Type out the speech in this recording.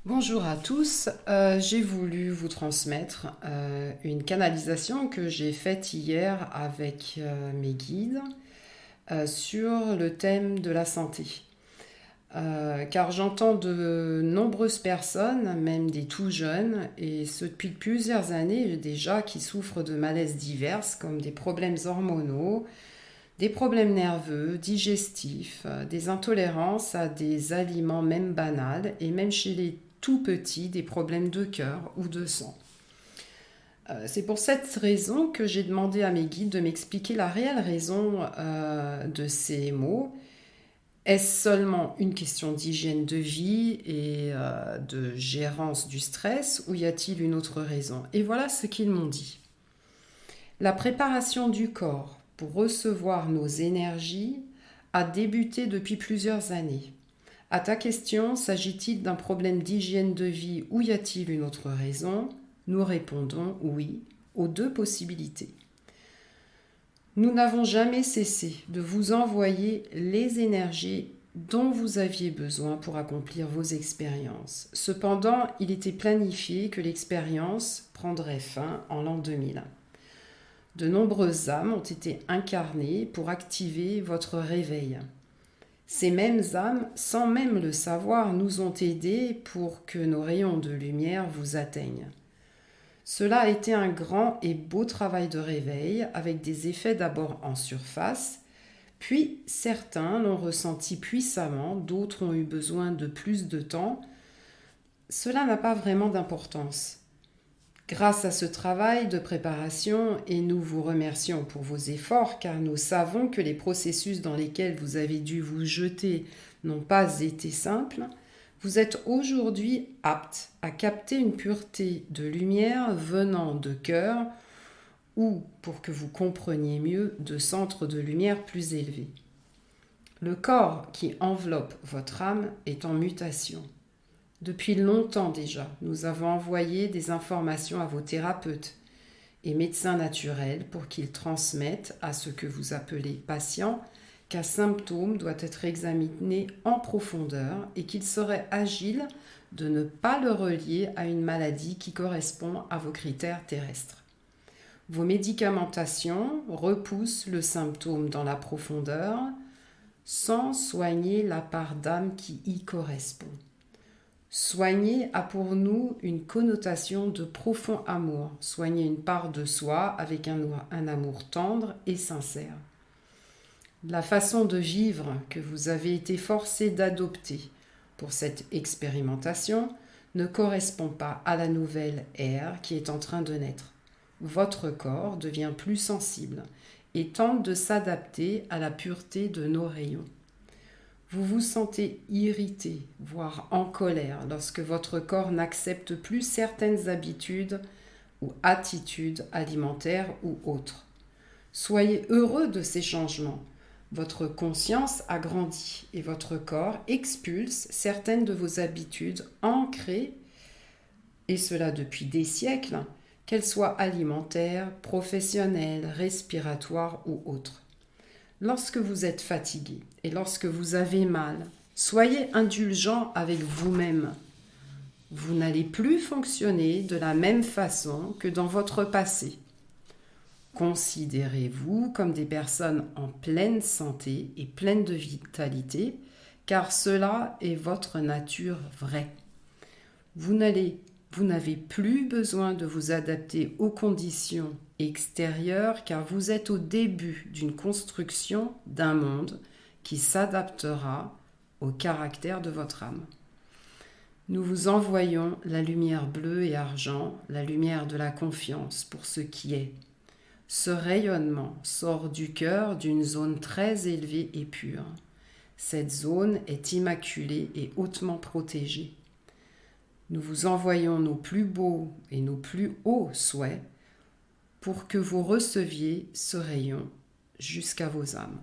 Bonjour à tous. J'ai voulu vous transmettre une canalisation que j'ai faite hier avec mes guides sur le thème de la santé. Car j'entends de nombreuses personnes, même des tout jeunes, et ce depuis plusieurs années déjà, qui souffrent de malaises divers comme des problèmes hormonaux, des problèmes nerveux, digestifs, des intolérances à des aliments même banals, et même chez les tout petits, des problèmes de cœur ou de sang. C'est pour cette raison que j'ai demandé à mes guides de m'expliquer la réelle raison de ces maux. Est-ce seulement une question d'hygiène de vie et de gérance du stress, ou y a-t-il une autre raison? Et voilà ce qu'ils m'ont dit. La préparation du corps pour recevoir nos énergies a débuté depuis plusieurs années. À ta question, s'agit-il d'un problème d'hygiène de vie ou y a-t-il une autre raison? Nous répondons oui aux deux possibilités. Nous n'avons jamais cessé de vous envoyer les énergies dont vous aviez besoin pour accomplir vos expériences. Cependant, il était planifié que l'expérience prendrait fin en l'an 2000. De nombreuses âmes ont été incarnées pour activer votre réveil. Ces mêmes âmes, sans même le savoir, nous ont aidés pour que nos rayons de lumière vous atteignent. Cela a été un grand et beau travail de réveil, avec des effets d'abord en surface, puis certains l'ont ressenti puissamment, d'autres ont eu besoin de plus de temps. Cela n'a pas vraiment d'importance. Grâce à ce travail de préparation, et nous vous remercions pour vos efforts, car nous savons que les processus dans lesquels vous avez dû vous jeter n'ont pas été simples, vous êtes aujourd'hui apte à capter une pureté de lumière venant de cœur ou, pour que vous compreniez mieux, de centres de lumière plus élevés. Le corps qui enveloppe votre âme est en mutation. Depuis longtemps déjà, nous avons envoyé des informations à vos thérapeutes et médecins naturels pour qu'ils transmettent à ce que vous appelez patient qu'un symptôme doit être examiné en profondeur et qu'il serait agile de ne pas le relier à une maladie qui correspond à vos critères terrestres. Vos médicamentations repoussent le symptôme dans la profondeur sans soigner la part d'âme qui y correspond. Soigner a pour nous une connotation de profond amour. Soigner une part de soi avec un amour tendre et sincère. La façon de vivre que vous avez été forcé d'adopter pour cette expérimentation ne correspond pas à la nouvelle ère qui est en train de naître. Votre corps devient plus sensible et tente de s'adapter à la pureté de nos rayons. Vous vous sentez irrité, voire en colère, lorsque votre corps n'accepte plus certaines habitudes ou attitudes alimentaires ou autres. Soyez heureux de ces changements. Votre conscience a grandi et votre corps expulse certaines de vos habitudes ancrées, et cela depuis des siècles, qu'elles soient alimentaires, professionnelles, respiratoires ou autres. Lorsque vous êtes fatigué et lorsque vous avez mal, soyez indulgent avec vous-même. Vous n'allez plus fonctionner de la même façon que dans votre passé. Considérez-vous comme des personnes en pleine santé et pleines de vitalité, car cela est votre nature vraie. Vous n'avez plus besoin de vous adapter aux conditions extérieures, car vous êtes au début d'une construction d'un monde qui s'adaptera au caractère de votre âme. Nous vous envoyons la lumière bleue et argent, la lumière de la confiance pour ce qui est. Ce rayonnement sort du cœur d'une zone très élevée et pure. Cette zone est immaculée et hautement protégée. Nous vous envoyons nos plus beaux et nos plus hauts souhaits pour que vous receviez ce rayon jusqu'à vos âmes.